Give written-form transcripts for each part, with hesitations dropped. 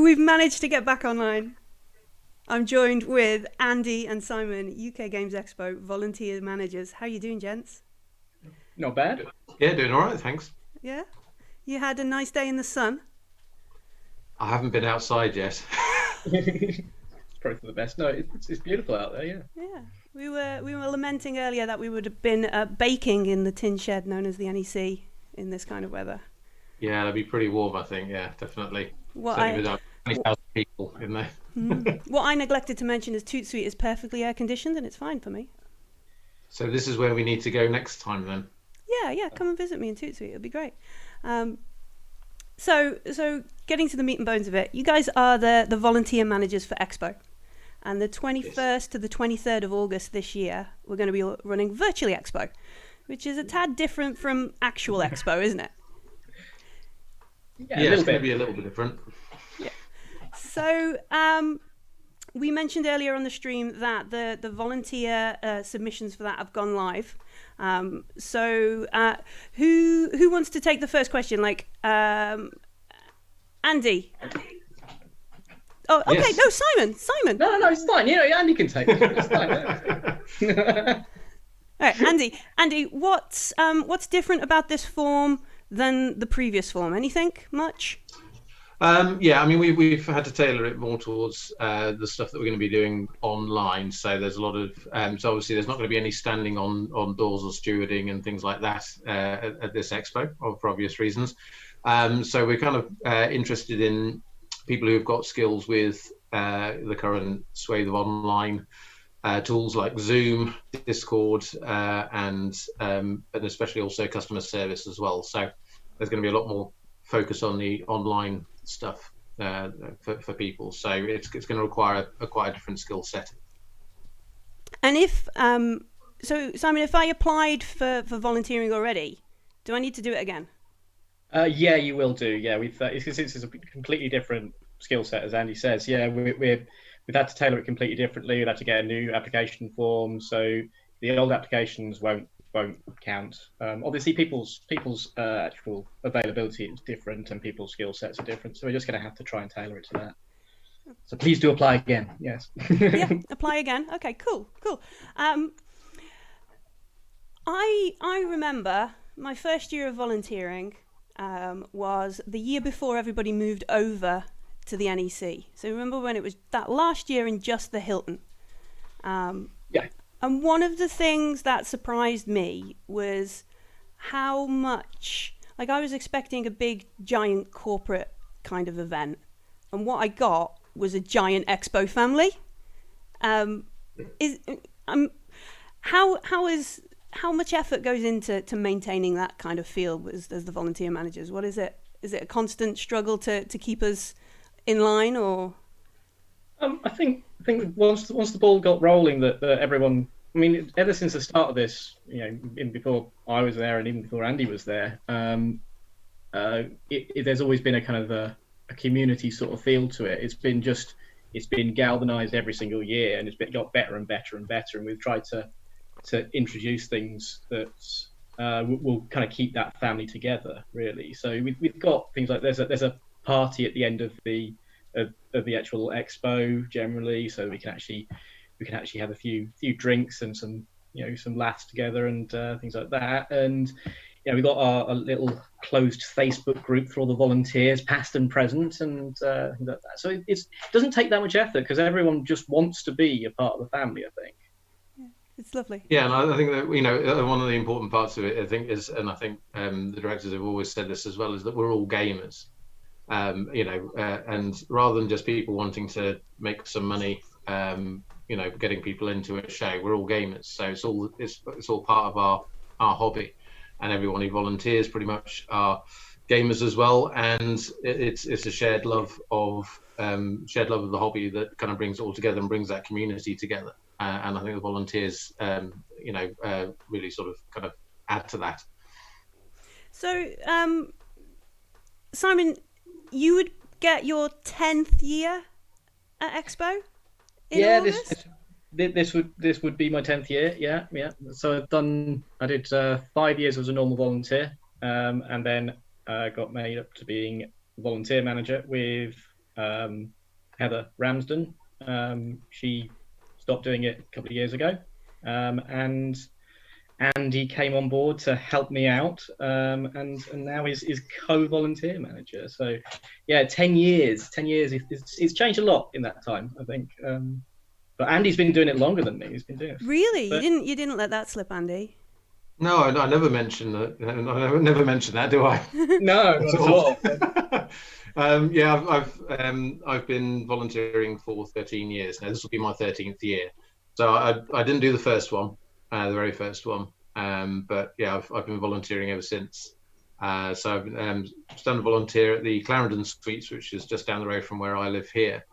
We've managed to get back online. I'm joined with Andy and Simon, UK Games Expo Volunteer Managers. How you doing, gents? Not bad. Yeah, doing all right, thanks. Yeah? You had a nice day in the sun? I haven't been outside yet. It's probably for the best. No, it's beautiful out there. Yeah. Yeah. We were lamenting earlier that we would have been baking in the tin shed known as the NEC in this kind of weather. Yeah, it'll be pretty warm, I think. Yeah, definitely. What Certainly I with about 20,000 people in there. what I neglected to mention is Toot Suite is perfectly air conditioned and it's fine for me. So this is where we need to go next time then. Yeah, come and visit me in Toot Suite. It'll be great. So getting to the meat and bones of it, you guys are the volunteer managers for Expo. And the 21st to the 23rd of August this year, we're going to be running Virtually Expo, which is a tad different from actual Expo, isn't it? Yeah, Yeah, it's going to be a little bit different. Yeah. So we mentioned earlier on the stream that the volunteer submissions for that have gone live. So who wants to take the first question? Like Andy. Oh, okay. Yes. No, Simon. No, it's fine. You know, Andy can take it. It's fine. All right, Andy, what's different about this form than the previous form? Anything much? Yeah, I mean, we've had to tailor it more towards the stuff that we're going to be doing online. So there's a lot of, so obviously there's not going to be any standing on doors or stewarding and things like that at this expo, for obvious reasons. So we're kind of interested in people who've got skills with the current swathe of online tools like Zoom, Discord, and especially also customer service as well. So there's going to be a lot more focus on the online stuff for people. So it's going to require quite a different skill set. And if so, Simon, if I applied for volunteering already, do I need to do it again? Yeah, you will do. Yeah, it's a completely different skill set, as Andy says. Yeah, we've had to tailor it completely differently. We've had to get a new application form, so the old applications won't count. Obviously, people's actual availability is different, and people's skill sets are different. So we're just going to have to try and tailor it to that. So please do apply again. Yes. Yeah, apply again. Okay, cool. I remember my first year of volunteering was the year before everybody moved over to the NEC. So remember when it was that last year in just the Hilton. Yeah. And one of the things that surprised me was how much, like I was expecting a big, giant corporate kind of event. And what I got was a giant expo family. How much effort goes into maintaining that kind of feel as the volunteer managers? What is it? Is it a constant struggle to keep us in line, or? I think once the ball got rolling, that everyone. I mean, ever since the start of this, you know, even before I was there and even before Andy was there, there's always been a kind of a community sort of feel to it. It's been galvanized every single year, and got better and better and better. And we've tried to introduce things that will kind of keep that family together, really. So we've got things like there's a party at the end of the actual expo generally, so we can actually have a few drinks and some laughs together and things like that. And we've got our little closed Facebook group for all the volunteers, past and present, and things like that. So it doesn't take that much effort because everyone just wants to be a part of the family, I think. It's lovely. Yeah, and I think that one of the important parts of it, I think, is, and I think the directors have always said this as well, is that we're all gamers. And rather than just people wanting to make some money, getting people into a show, we're all gamers. So it's all part of our hobby, and everyone who volunteers pretty much are gamers as well. And it's a shared love of the hobby that kind of brings it all together and brings that community together. And I think the volunteers, really sort of kind of add to that. So, Simon, you would get your 10th year at Expo in August? This would be my 10th year. Yeah. So I did 5 years as a normal volunteer, and then got made up to being volunteer manager with Heather Ramsden. She stopped doing it a couple of years ago, and Andy came on board to help me out, and now is co-volunteer manager. So yeah, 10 years. It's changed a lot in that time, I think. But Andy's been doing it longer than me. He's been doing it. Really? But, You didn't let that slip, Andy? No, I never mention that. I never mention that, do I? No, not at all. Yeah, I've been volunteering for 13 years now. This will be my 13th year. So I didn't do the first one, the very first one. But yeah, I've been volunteering ever since. So I've done a volunteer at the Clarendon Suites, which is just down the road from where I live here.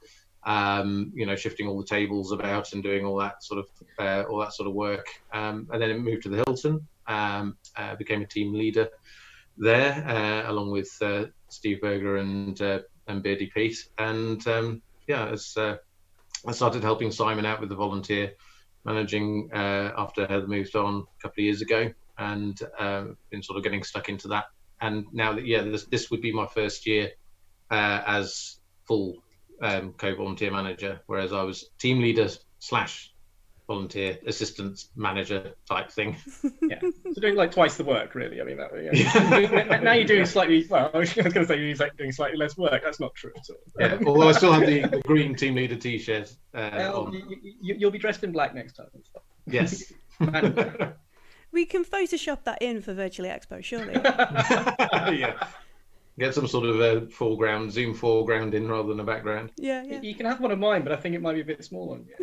Shifting all the tables about and doing all that sort of work. And then it moved to the Hilton. Became a team leader there, along with Steve Berger and Beardy Pete. And I started helping Simon out with the volunteer managing after Heather moved on a couple of years ago, and been sort of getting stuck into that. And now that this would be my first year as full co-volunteer manager, whereas I was team leader / volunteer assistant manager type thing. Yeah, so doing like twice the work, really. I mean, now you're doing slightly. Well, I was going to say you're doing slightly less work. That's not true at all. Yeah, although I still have the green team leader T-shirt. You'll be dressed in black next time. Yes. We can Photoshop that in for Virtually Expo, surely. Yeah. Get some sort of Zoom foreground in rather than a background. Yeah. You can have one of mine, but I think it might be a bit small on you.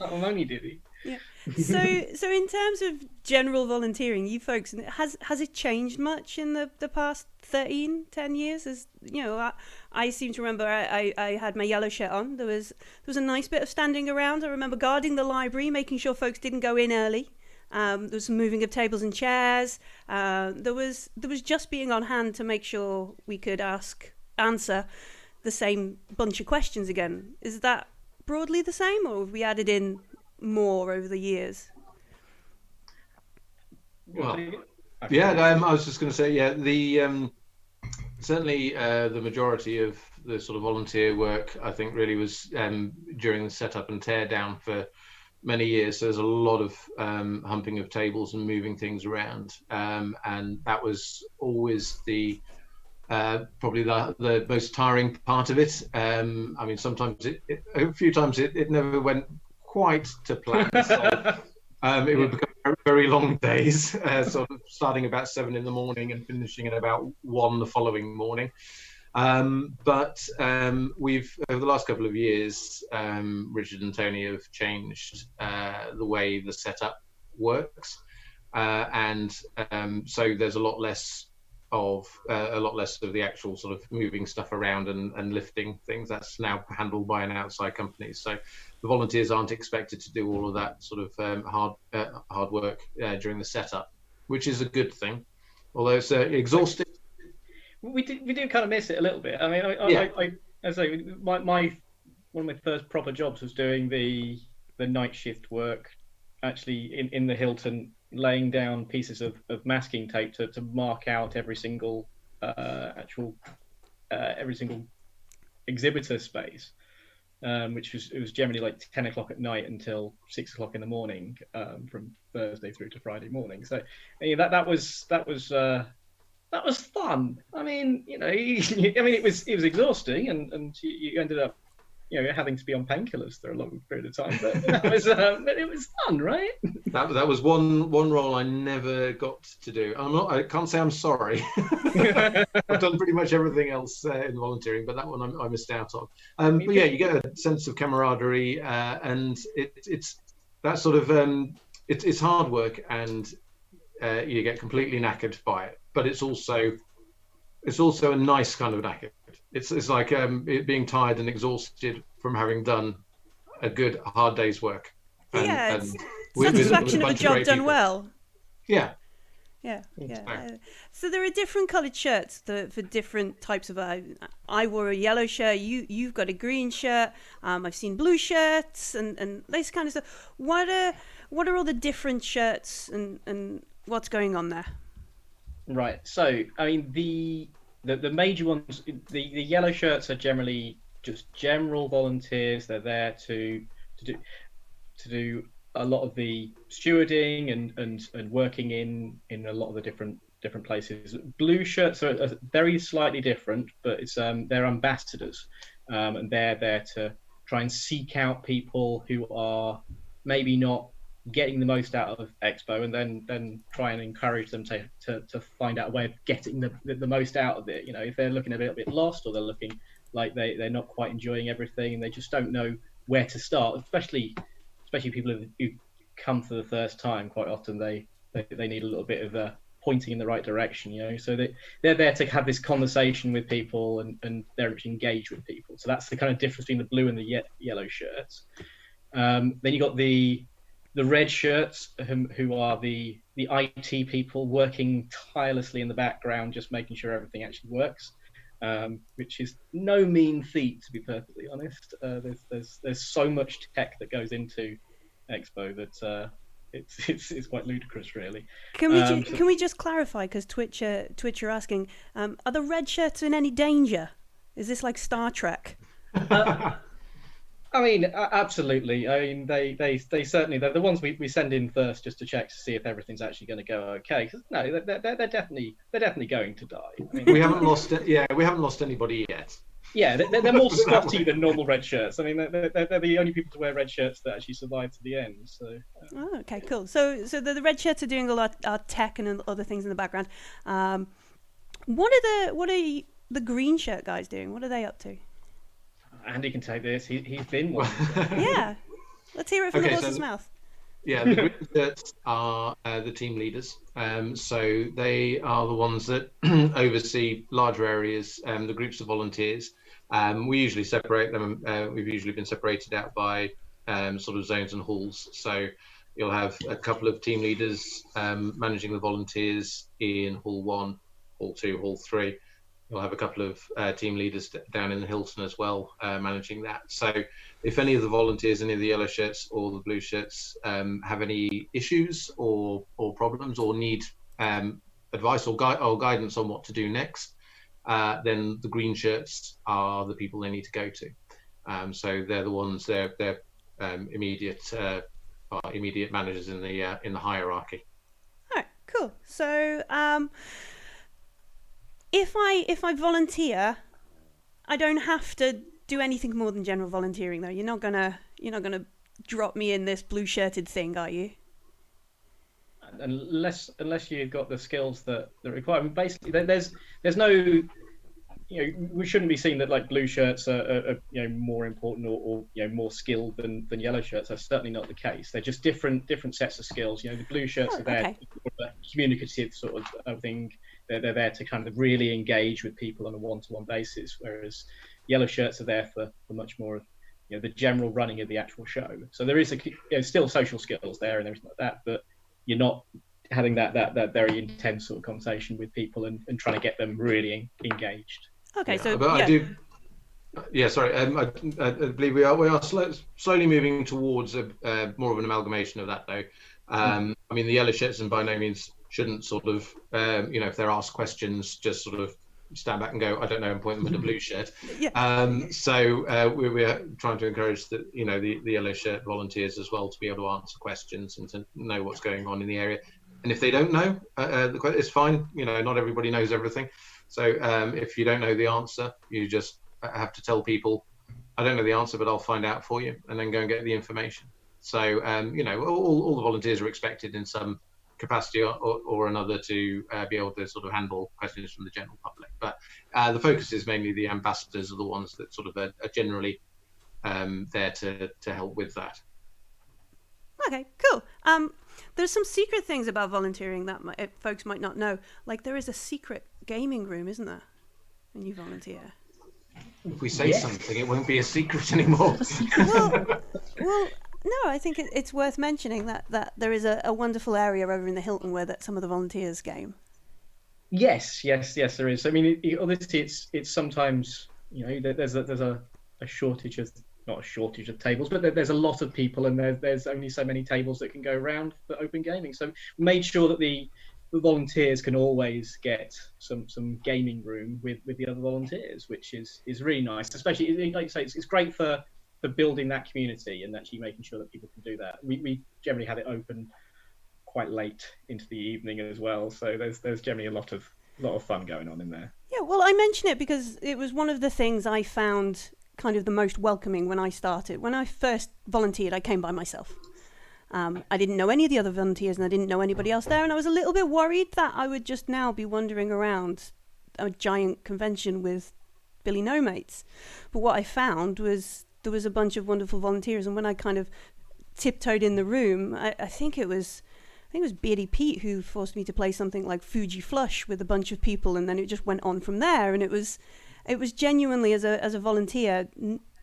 I'm only diddy. Yeah. So in terms of general volunteering, you folks, has it changed much in the past 10 years? As you know, I seem to remember I had my yellow shirt on. There was a nice bit of standing around. I remember guarding the library, making sure folks didn't go in early. There was some moving of tables and chairs. There was just being on hand to make sure we could answer the same bunch of questions again. Is that broadly the same, or have we added in more over the years? Well, yeah, I was just going to say, yeah, the certainly the majority of the sort of volunteer work, I think, really was during the setup and tear down for many years. So there's a lot of humping of tables and moving things around, and that was always probably the most tiring part of it. I mean, sometimes a few times it never went quite to plan. So, it would become very, very long days, sort of starting about 7 in the morning and finishing at about 1 the following morning. But we've, over the last couple of years, Richard and Tony have changed the way the setup works, and so there's a lot less of the actual sort of moving stuff around and lifting things. That's now handled by an outside company. So the volunteers aren't expected to do all of that sort of hard work during the setup, which is a good thing, although it's exhausting. We do kind of miss it a little bit. I mean, I say one of my first proper jobs was doing the night shift work, actually in the Hilton, laying down pieces of masking tape to mark out every single exhibitor space, which was generally like 10 o'clock at night until 6 o'clock in the morning, from Thursday through to Friday morning. So that was fun. I mean, it was exhausting, and you ended up, having to be on painkillers for a long period of time. But but it was fun, right? That was one role I never got to do. I can't say I'm sorry. I've done pretty much everything else in volunteering, but that one I missed out on. But yeah, you get a sense of camaraderie, and it's that sort of it's hard work, and you get completely knackered by it. But it's also a nice kind of knackered. It's like it being tired and exhausted from having done a good hard day's work. It's satisfaction of a job done well. Yeah. So there are different coloured shirts for different types of. I wore a yellow shirt. You've got a green shirt. I've seen blue shirts and this kind of stuff. What are all the different shirts and what's going on there? Right. So I mean the major ones, the yellow shirts are generally just general volunteers. They're there to do a lot of the stewarding and working in a lot of the different places. Blue shirts are very slightly different, but it's they're ambassadors, and they're there to try and seek out people who are maybe not getting the most out of Expo, and then try and encourage them to find out a way of getting the most out of it. You know, if they're looking a little bit lost, or they're looking like they're not quite enjoying everything, and they just don't know where to start, especially people who come for the first time. Quite often they need a little bit of pointing in the right direction, you know. So they're there to have this conversation with people, and they're engaged with people. So that's the kind of difference between the blue and the yellow shirts. Then you got the red shirts, who are the IT people working tirelessly in the background, just making sure everything actually works, which is no mean feat, to be perfectly honest. There's so much tech that goes into Expo that it's quite ludicrous, really. Can we just clarify, because Twitch are asking, are the red shirts in any danger? Is this like Star Trek? I mean, absolutely. I mean, they certainly, they're the ones we send in first, just to check to see if everything's actually going to go okay. Because no, they're definitely going to die. I mean, we haven't lost anybody yet. Yeah, they're more spotty than normal red shirts. I mean, they're the only people to wear red shirts that actually survive to the end. So. Oh, okay, cool. So the red shirts are doing a lot of tech and other things in the background. What are the green shirt guys doing? What are they up to? Andy can take this. He's been one. Yeah, let's hear it from the horse's mouth. Yeah, the green shirts are the team leaders. So they are the ones that oversee larger areas, the groups of volunteers. We usually separate them. We've usually been separated out by sort of zones and halls. So you'll have a couple of team leaders managing the volunteers in Hall 1, Hall 2, Hall 3. You'll have a couple of team leaders down in the Hilton as well, managing that. So if any of the volunteers, any of the yellow shirts or the blue shirts have any issues or problems, or need advice or guidance on what to do next, then the green shirts are the people they need to go to. So they're the ones, they're immediate managers in the hierarchy. All right, cool. So if I volunteer, I don't have to do anything more than general volunteering, though. You're not gonna drop me in this blue shirted thing, are you? Unless you've got the skills that require. I mean, basically, there's no. We shouldn't be seeing that like blue shirts are more important or more skilled than yellow shirts. That's certainly not the case. They're just different sets of skills. The blue shirts are there for the communicative sort of thing. They're there to kind of really engage with people on a one-to-one basis, whereas yellow shirts are there for much more of the general running of the actual show. So there is still social skills there and everything like that, but you're not having that very intense sort of conversation with people and trying to get them really engaged. Okay, yeah, so I do. Yeah, sorry. I believe we are slowly moving towards more of an amalgamation of that, though. I mean, the yellow shirts and by no means shouldn't sort of, if they're asked questions, just sort of stand back and go, I don't know, and point them at a blue shirt. Yeah. So we're trying to encourage the yellow shirt volunteers as well to be able to answer questions and to know what's going on in the area. And if they don't know, it's fine. Not everybody knows everything. So if you don't know the answer, you just have to tell people, I don't know the answer, but I'll find out for you, and then go and get the information. So, all the volunteers are expected in some capacity or another to be able to sort of handle questions from the general public. But the focus is mainly the ambassadors are the ones that sort of are generally there to help with that. Okay, cool. There's some secret things about volunteering that folks might not know. Like there is a secret gaming room, isn't there, when you volunteer? If we say something, it won't be a secret anymore. well, no, I think it's worth mentioning that there is a wonderful area over in the Hilton where some of the volunteers game. Yes, there is. I mean, obviously, it's sometimes there's a shortage of. Not a shortage of tables, but there's a lot of people, and there's only so many tables that can go around for open gaming. So we made sure that the the volunteers can always get some gaming room with the other volunteers, which is really nice. Especially, like you say, it's great for building that community and actually making sure that people can do that. We generally have it open quite late into the evening as well, so there's generally a lot of fun going on in there. Yeah, well, I mention it because it was one of the things I found kind of the most welcoming when I started. When I first volunteered, I came by myself. I didn't know any of the other volunteers and I didn't know anybody else there, and I was a little bit worried that I would just now be wandering around a giant convention with Billy No Mates. But what I found was there was a bunch of wonderful volunteers, and when I kind of tiptoed in the room, I think it was Beardy Pete who forced me to play something like Fuji Flush with a bunch of people, and then it just went on from there. And it was genuinely, as a volunteer,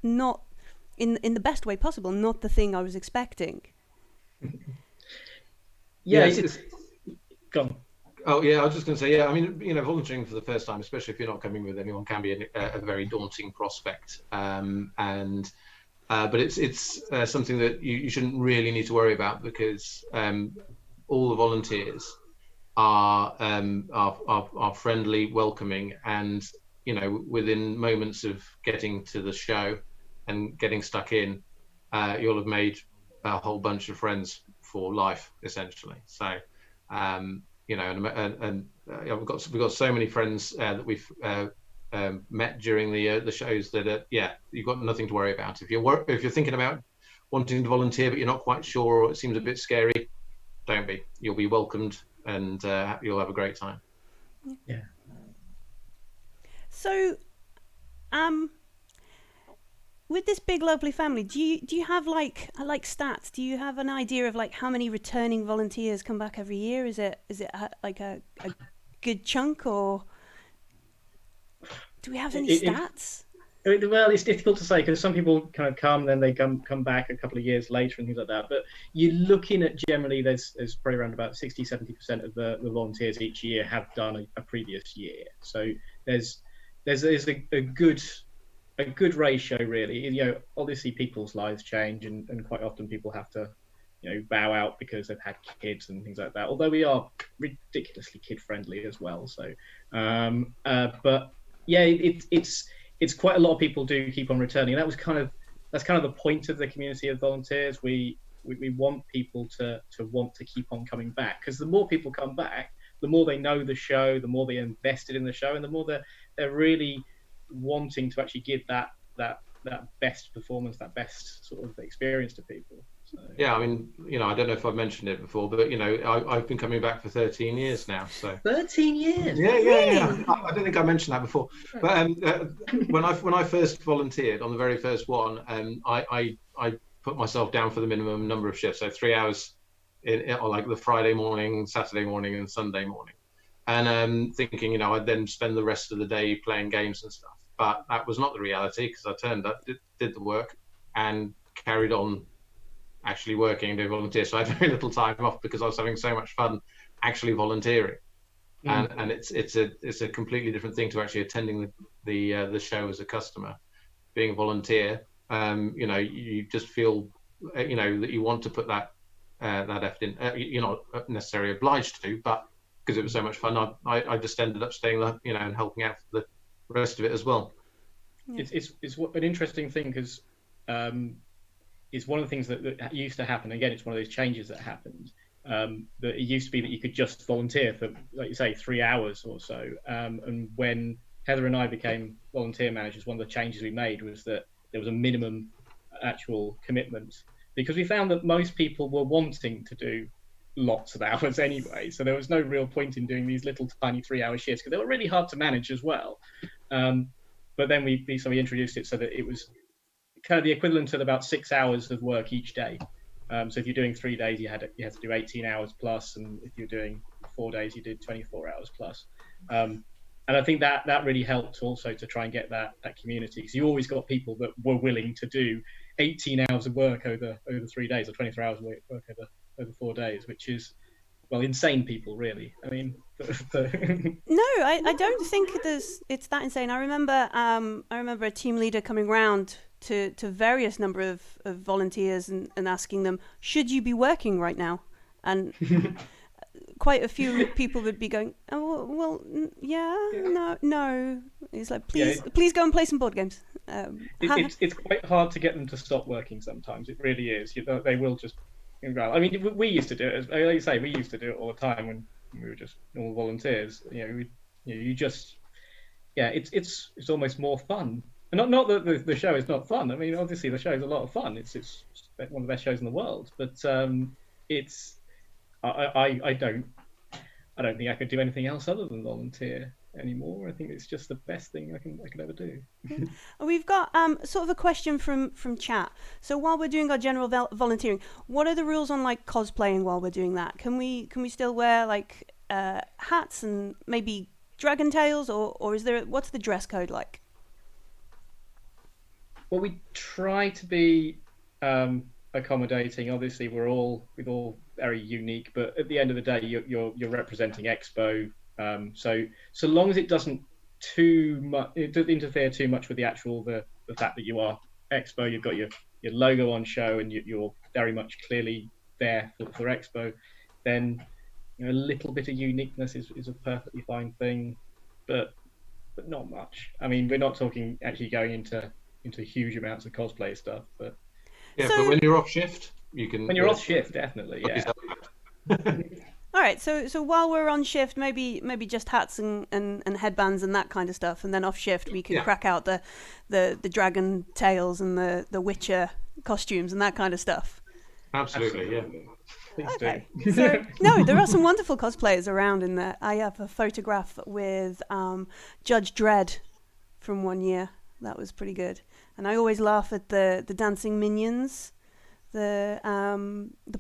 not in the best way possible, not the thing I was expecting. Yeah, it's gone. Oh yeah, I was just going to say, yeah, I mean, volunteering for the first time, especially if you're not coming with anyone, can be a very daunting prospect. But it's something that you shouldn't really need to worry about, because all the volunteers are friendly, welcoming, and within moments of getting to the show and getting stuck in, you'll have made a whole bunch of friends for life, essentially. So, we've got so many friends that we've met during the shows that you've got nothing to worry about. If you're thinking about wanting to volunteer but you're not quite sure, or it seems a bit scary, don't be. You'll be welcomed, and you'll have a great time. Yeah. So, with this big lovely family, do you have like stats? Do you have an idea of like how many returning volunteers come back every year? Is it like a good chunk, or do we have any stats? Well, it's difficult to say, because some people kind of come, then they come back a couple of years later and things like that. But you're looking at, generally, there's probably around about 60-70% of the volunteers each year have done a previous year. So there's a good ratio, really. Obviously people's lives change, and quite often people have to bow out because they've had kids and things like that, although we are ridiculously kid friendly as well. So but yeah, it's quite a lot of people do keep on returning. And that's kind of the point of the community of volunteers. We want people to want to keep on coming back, because the more people come back, the more they know the show, the more they're invested in the show, and the more they're really wanting to actually give that best performance, that best sort of experience to people. So. Yeah, I mean, I don't know if I've mentioned it before, but I've been coming back for 13 years now. So 13 years. Yeah. I don't think I mentioned that before. But when I first volunteered on the very first one, I put myself down for the minimum number of shifts, so 3 hours in like the Friday morning, Saturday morning, and Sunday morning, and thinking I'd then spend the rest of the day playing games and stuff. But that was not the reality, because I turned up, did the work, and carried on actually working and doing volunteer. So I had very little time off, because I was having so much fun actually volunteering. And it's a completely different thing to actually attending the show as a customer. Being a volunteer, you just feel that you want to put that effort in. You're not necessarily obliged to, but because it was so much fun, I just ended up staying there, and helping out for the rest of it as well. Yeah. It's an interesting thing, because it's one of the things that used to happen. Again, it's one of those changes that happened. That it used to be that you could just volunteer for, like you say, 3 hours or so. And when Heather and I became volunteer managers, one of the changes we made was that there was a minimum actual commitment, because we found that most people were wanting to do lots of hours anyway. So there was no real point in doing these little tiny 3-hour shifts, because they were really hard to manage as well. But then we introduced it so that it was kind of the equivalent of about 6 hours of work each day. So if you're doing 3 days, you had to do 18 hours plus, and if you're doing 4 days, you did 24 hours plus. And I think that really helped also to try and get that community, because you always got people that were willing to do 18 hours of work over 3 days, or 24 hours of work over 4 days, which is, well, insane people, really. I mean, no, I don't think it's that insane. I remember a team leader coming round to various number of volunteers and asking them, should you be working right now? And quite a few people would be going, oh, well, yeah, no. It's like, please go and play some board games. It's quite hard to get them to stop working sometimes. It really is. They will just. I mean, we used to do it. Like you say, we used to do it all the time when we were just normal volunteers. You just. Yeah, it's almost more fun. And not that the show is not fun. I mean, obviously the show is a lot of fun. It's one of the best shows in the world. But it's I don't think I could do anything else other than volunteer anymore. I think it's just the best thing I can ever do. We've got sort of a question from chat. So while we're doing our general volunteering, what are the rules on like cosplaying while we're doing that? Can we still wear like hats and maybe dragon tails, or is there, what's the dress code like? Well, we try to be accommodating. Obviously, we're all very unique, but at the end of the day, you're representing Expo. So long as it doesn't interfere too much with the fact that you are Expo, you've got your logo on show, and you're very much clearly there for Expo, then a little bit of uniqueness is a perfectly fine thing, but not much. I mean, we're not talking actually going into huge amounts of cosplay stuff, but but when you're off shift, you can. When you're off shift, definitely, yeah. All right, so while we're on shift, maybe just hats and headbands and that kind of stuff, and then off shift we can crack out the dragon tails and the Witcher costumes and that kind of stuff. Absolutely, yeah. Okay. So no, there are some wonderful cosplayers around in there. I have a photograph with Judge Dredd from one year. That was pretty good. And I always laugh at the dancing minions, the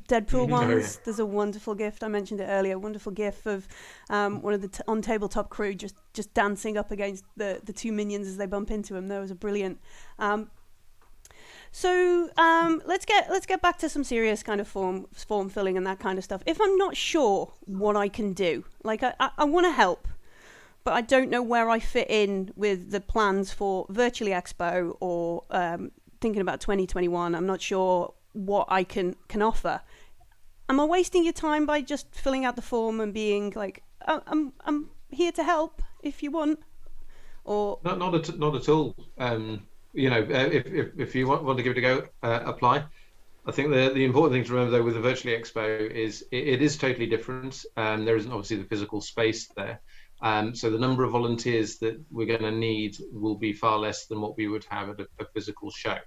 Deadpool ones. There's a wonderful gift, I mentioned it earlier, a wonderful gif of one of the on tabletop crew just dancing up against the two minions as they bump into him. That was a brilliant. So let's get back to some serious kind of form filling and that kind of stuff. If I'm not sure what I can do, like I want to help, but I don't know where I fit in with the plans for Virtually Expo or thinking about 2021. I'm not sure what I can offer. Am I wasting your time by just filling out the form and being like, oh, I'm here to help if you want? Or not at all. If you want to give it a go, apply. I think the important thing to remember though with the Virtually Expo is it is totally different. There isn't obviously the physical space there. So the number of volunteers that we're going to need will be far less than what we would have at a physical show.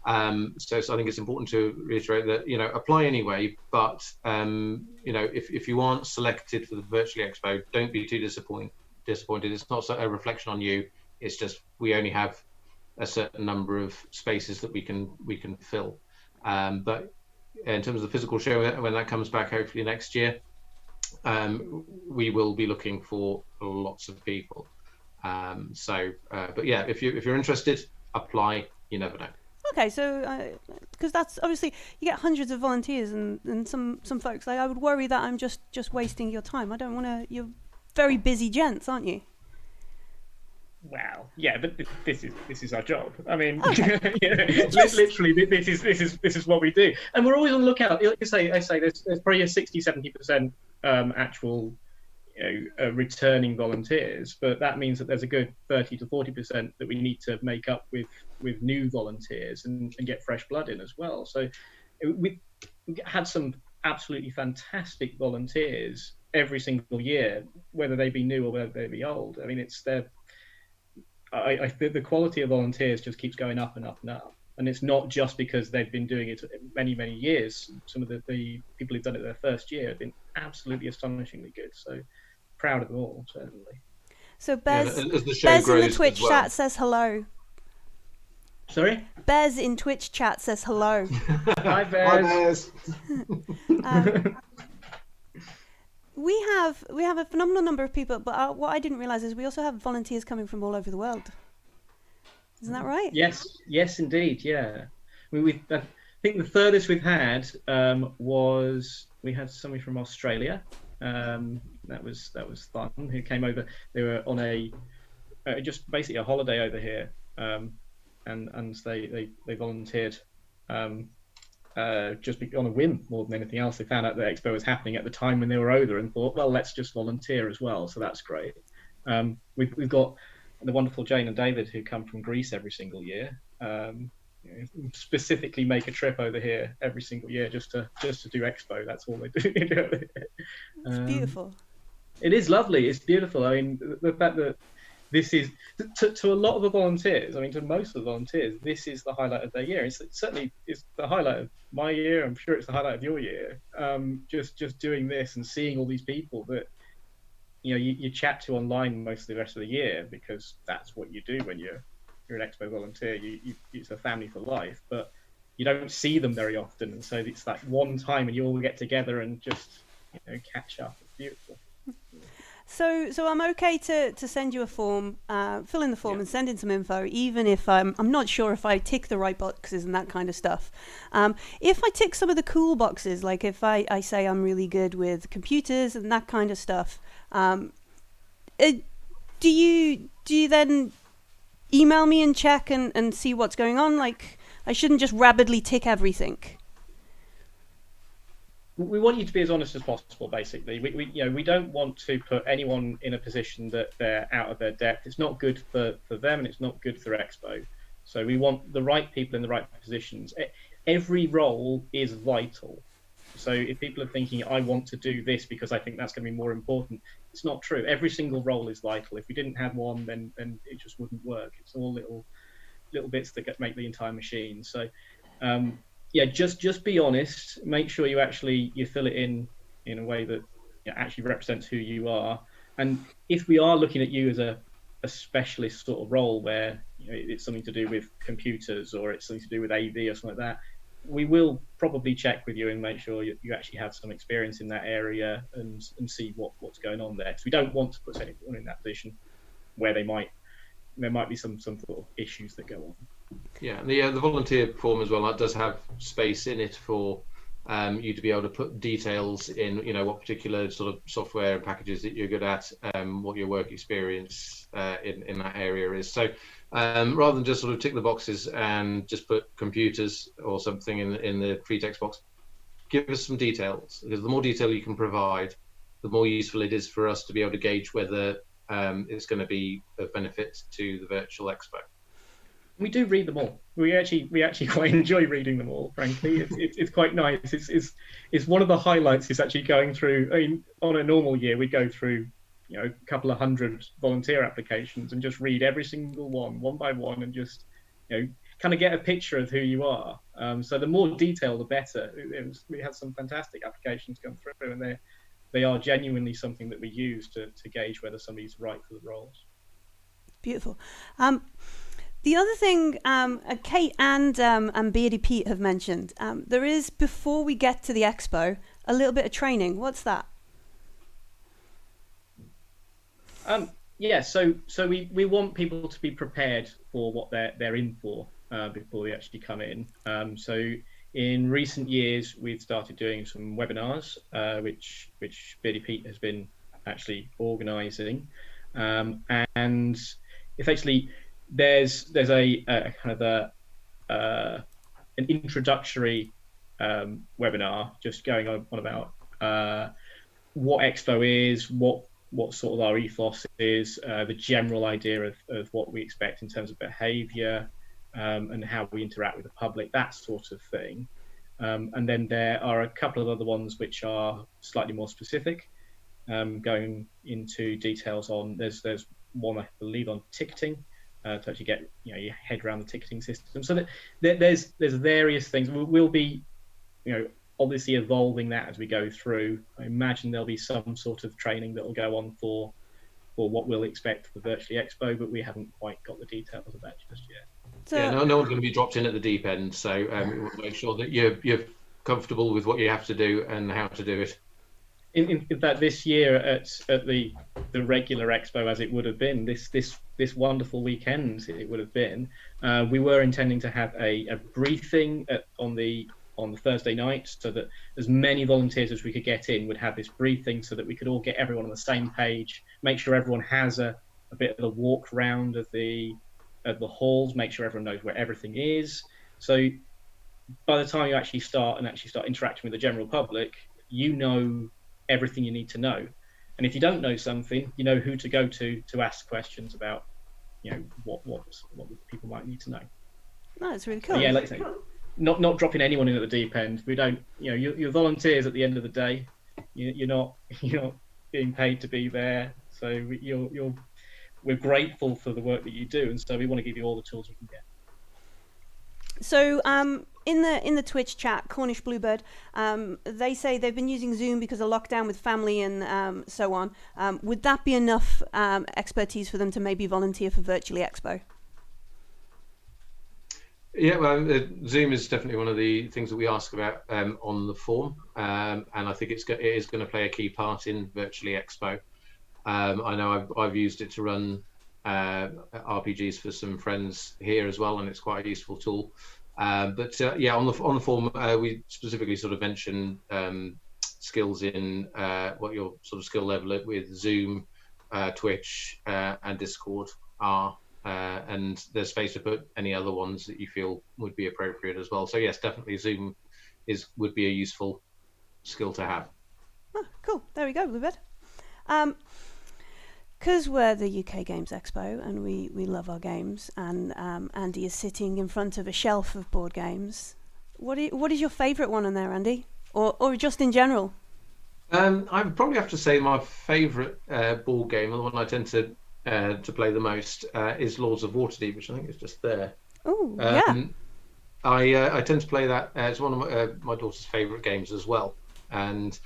So I think it's important to reiterate that, apply anyway, but, if you aren't selected for the Virtually Expo, don't be too disappointed. It's not a reflection on you. It's just we only have a certain number of spaces that we can fill. But in terms of the physical show, when that comes back, hopefully next year, we will be looking for lots of people. But yeah, if you're interested, apply. You never know. Okay, so because that's obviously you get hundreds of volunteers and some folks. Like I would worry that I'm just wasting your time. I don't want to. You're very busy gents, aren't you? Wow. Yeah, but this is our job. I mean, okay. Literally, this is what we do, and we're always on the lookout. I say there's probably a 60-70% actual returning volunteers, but that means that there's a good 30 to 40% that we need to make up with new volunteers and get fresh blood in as well. So we had some absolutely fantastic volunteers every single year, whether they be new or whether they be old. I mean, it's the quality of volunteers just keeps going up and up and up. And it's not just because they've been doing it many, many years. Some of the people who've done it their first year have been absolutely astonishingly good. So proud of them all, certainly. So Bez in the Twitch chat says hello. Sorry? Bez in Twitch chat says hello. Hi, Bez. Hi, Bez. We have a phenomenal number of people, but what I didn't realise is we also have volunteers coming from all over the world. Isn't that right? Yes, indeed. Yeah, I think the furthest we've had was we had somebody from Australia. That was fun. Who came over? They were on just basically a holiday over here, and they volunteered just on a whim more than anything else. They found out the expo was happening at the time when they were over and thought, well, let's just volunteer as well. So that's great. We've got the wonderful Jane and David who come from Greece every single year. Specifically make a trip over here every single year just to do expo. That's all they do. It's beautiful. It is lovely. It's beautiful. I mean, the fact that this is to a lot of the volunteers. I mean, to most of the volunteers, this is the highlight of their year. It certainly is the highlight of my year. I'm sure it's the highlight of your year. Just doing this and seeing all these people that you chat to online most of the rest of the year, because that's what you do when you're an expo volunteer. It's a family for life, but you don't see them very often, and so it's like one time and you all get together and just catch up. It's beautiful. So I'm okay to send you a form, fill in the form and send in some info, even if I'm not sure if I tick the right boxes and that kind of stuff. If I tick some of the cool boxes, like if I say I'm really good with computers and that kind of stuff, do you then email me and check and see what's going on? Like, I shouldn't just rapidly tick everything. We want you to be as honest as possible, basically. We don't want to put anyone in a position that they're out of their depth. It's not good for them, and it's not good for Expo. So we want the right people in the right positions. Every role is vital. So if people are thinking, I want to do this because I think that's going to be more important, it's not true. Every single role is vital. If we didn't have one, then it just wouldn't work. It's all little bits that make the entire machine. So just be honest. Make sure you fill it in a way that actually represents who you are. And if we are looking at you as a specialist sort of role where it's something to do with computers or it's something to do with AV or something like that, we will probably check with you and make sure you actually have some experience in that area and see what's going on there. Because we don't want to put anyone in that position where there might be some sort of issues that go on. Yeah, and the volunteer form as well, that does have space in it for you to be able to put details in, what particular sort of software packages that you're good at, what your work experience in that area is. So rather than just sort of tick the boxes and just put computers or something in the free text box, give us some details, because the more detail you can provide, the more useful it is for us to be able to gauge whether it's going to be of benefit to the virtual expo. We do read them all. We actually quite enjoy reading them all. Frankly, it's quite nice. It's one of the highlights. Is actually going through. I mean, on a normal year, we go through a couple of hundred volunteer applications and just read every single one by one, and just kind of get a picture of who you are. So the more detail, the better. We had some fantastic applications come through, and they are genuinely something that we use to gauge whether somebody's right for the roles. Beautiful. The other thing Kate and Beardy Pete have mentioned, there is, before we get to the expo, a little bit of training. What's that? So we want people to be prepared for what they're in for before they actually come in. So in recent years, we've started doing some webinars, which Beardy Pete has been actually organising, and effectively there's a kind of an introductory webinar just going on about what Expo is, what sort of our ethos is, the general idea of what we expect in terms of behaviour, and how we interact with the public, that sort of thing. And then there are a couple of other ones which are slightly more specific, going into details on, there's one I believe on ticketing, to actually get your head around the ticketing system. So that there's various things. We'll be obviously evolving that as we go through. I imagine there'll be some sort of training that will go on for what we'll expect for Virtually Expo, but we haven't quite got the details of that just yet. Yeah, no one's going to be dropped in at the deep end, so we want to make sure that you're comfortable with what you have to do and how to do it. In fact, this year at the regular expo, as it would have been, this wonderful weekend it would have been, we were intending to have a briefing on the Thursday night, so that as many volunteers as we could get in would have this briefing, so that we could all get everyone on the same page, make sure everyone has a bit of a walk round of the halls, make sure everyone knows where everything is. So by the time you actually start interacting with the general public, you know everything you need to know. And if you don't know something, you know who to go to ask questions about, what people might need to know. No, it's really cool. So, yeah, like I say, not dropping anyone in at the deep end. We don't, you're volunteers at the end of the day. You're not being paid to be there. So we're grateful for the work that you do, and so we want to give you all the tools we can get. So in the Twitch chat, Cornish Bluebird, they say they've been using Zoom because of lockdown with family and so on. Would that be enough expertise for them to maybe volunteer for Virtually Expo? Yeah, well, Zoom is definitely one of the things that we ask about on the form, and I think it is going to play a key part in Virtually Expo. I know I've used it to run RPGs for some friends here as well, and it's quite a useful tool. But yeah, on the form, we specifically sort of mention skills in what your sort of skill level with Zoom, Twitch, and Discord are. And there's space to put any other ones that you feel would be appropriate as well. So yes, definitely Zoom would be a useful skill to have. Oh, cool. There we go, Bluebird. Because we're the UK Games Expo and we love our games, and Andy is sitting in front of a shelf of board games. What is your favourite one on there, Andy? Or just in general? I would probably have to say my favourite board game, and the one I tend to play the most, is Lords of Waterdeep, which I think is just there. Oh, yeah. I tend to play that. It's one of my daughter's favourite games as well, and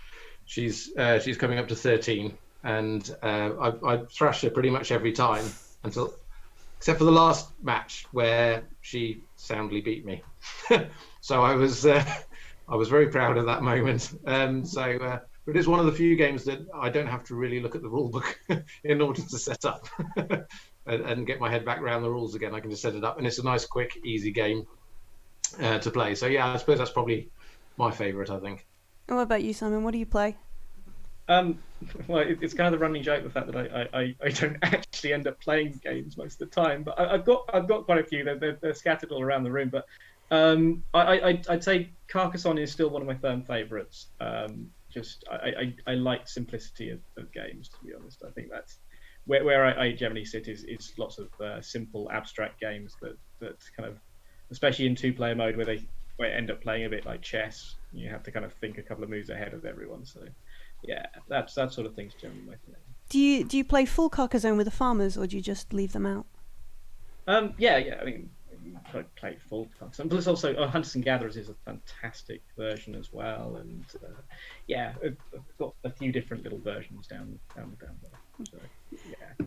she's coming up to 13, and I thrash her pretty much every time except for the last match where she soundly beat me. So I was very proud of that moment. But it's one of the few games that I don't have to really look at the rule book in order to set up and get my head back around the rules again. I can just set it up, and it's a nice, quick, easy game to play. So yeah, I suppose that's probably my favourite, I think. And what about you, Simon? What do you play? Well, it's kind of the running joke, the fact that I don't actually end up playing games most of the time, but I've got quite a few. They're scattered all around the room, but I'd say Carcassonne is still one of my firm favourites. I like simplicity of games, to be honest. I think that's where I generally sit is lots of simple abstract games that kind of, especially in 2-player mode where they end up playing a bit like chess. You have to kind of think a couple of moves ahead of everyone. So yeah, that sort of thing's generally my thing. Do you play full Carcassonne with the farmers, or do you just leave them out? Yeah. I mean, I play full Carcassonne, but there's also Hunters and Gatherers is a fantastic version as well, and yeah, I've got a few different little versions down there. So, yeah.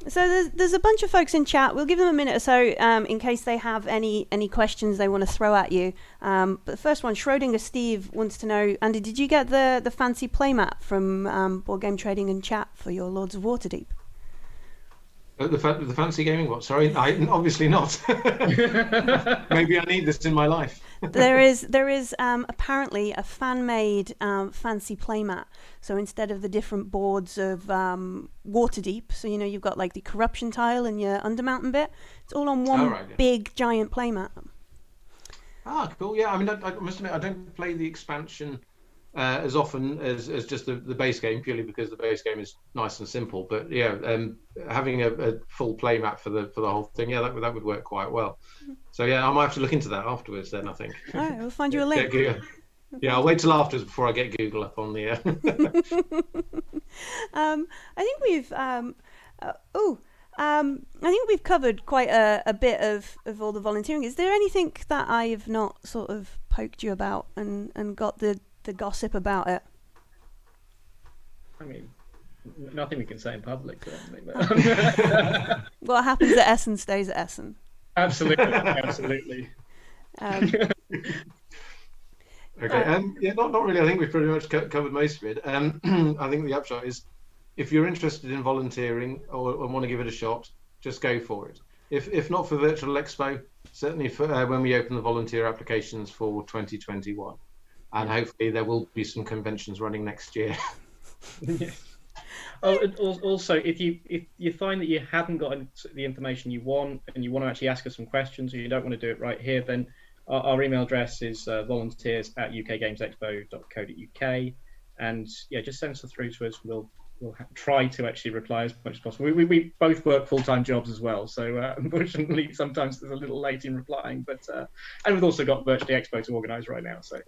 So there's a bunch of folks in chat. We'll give them a minute or so in case they have any questions they want to throw at you. But the first one, Schrodinger Steve wants to know, Andy, did you get the fancy playmat from Board Game Trading and Chat for your Lords of Waterdeep? The fancy gaming what? Sorry, obviously not. Maybe I need this in my life. There is apparently a fan-made fancy playmat. So instead of the different boards of Waterdeep, so you've got like the corruption tile and your Undermountain bit. It's all on one big giant playmat. Ah, cool. Yeah, I mean, I must admit I don't play the expansion as often as just the base game, purely because the base game is nice and simple. But yeah, having a full playmat for the whole thing, yeah, that would work quite well. So yeah, I might have to look into that afterwards then, I think. All right, we'll find you a link. Yeah, I'll wait till afterwards before I get Google up on the. I think we've covered quite a bit of all the volunteering. Is there anything that I have not sort of poked you about and got the gossip about it? I mean, nothing we can say in public. What happens at Essen stays at Essen. Absolutely. Okay. Yeah, not really. I think we've pretty much covered most of it. I think the upshot is, if you're interested in volunteering or want to give it a shot, just go for it. If not for Virtual Expo, certainly for when we open the volunteer applications for 2021. And hopefully there will be some conventions running next year. Yes. Also, if you find that you haven't got the information you want and you want to actually ask us some questions, or you don't want to do it right here, then our email address is volunteers@ukgamesexpo.co.uk, and yeah, just send stuff through to us. We'll try to actually reply as much as possible. We both work full-time jobs as well, so unfortunately sometimes there's a little late in replying. But and we've also got Virtually Expo to organise right now. So,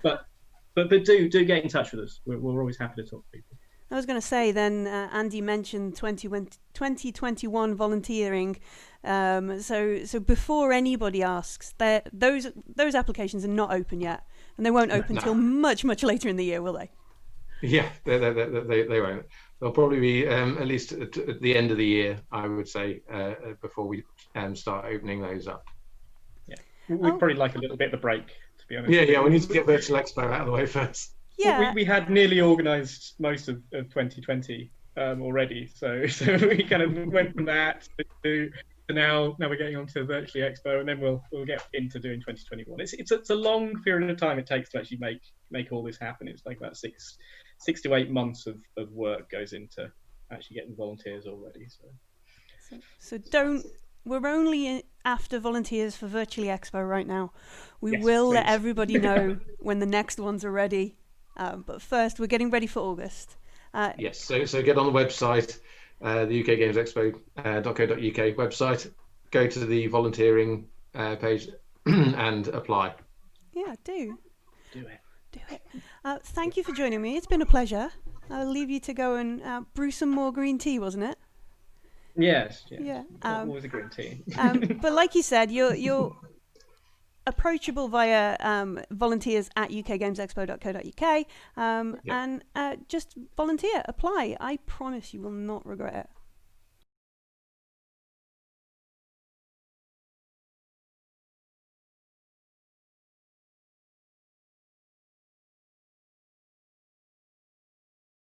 but do get in touch with us. We're always happy to talk to people. I was going to say then, Andy mentioned 2021 volunteering. So before anybody asks, those applications are not open yet, and they won't open until much later in the year, will they? Yeah, they won't. They'll probably be at least at the end of the year, I would say, before we start opening those up. Yeah, we'd probably like a little bit of a break, to be honest. Yeah, we need to get Virtual Expo out of the way first. Yeah, well, we had nearly organised most of 2020 already, so we kind of went from that to now we're getting on to Virtually Expo, and then we'll get into doing 2021. It's a long period of time it takes to actually make all this happen. It's like about 6 to 8 months of work goes into actually getting volunteers already. So don't. We're only after volunteers for Virtually Expo right now. We Yes, will please. let everybody know when the next ones are ready. But first, we're getting ready for August. Yes, so get on the website, the UK Games Expo.co.uk website, go to the volunteering page and apply. Yeah, do Do it. Thank you for joining me. It's been a pleasure. I'll leave you to go and brew some more green tea, wasn't it? Yes. Yeah. Always a green tea. But like you said, you're approachable via volunteers@ukgamesexpo.co.uk and just volunteer, apply. I promise you will not regret it.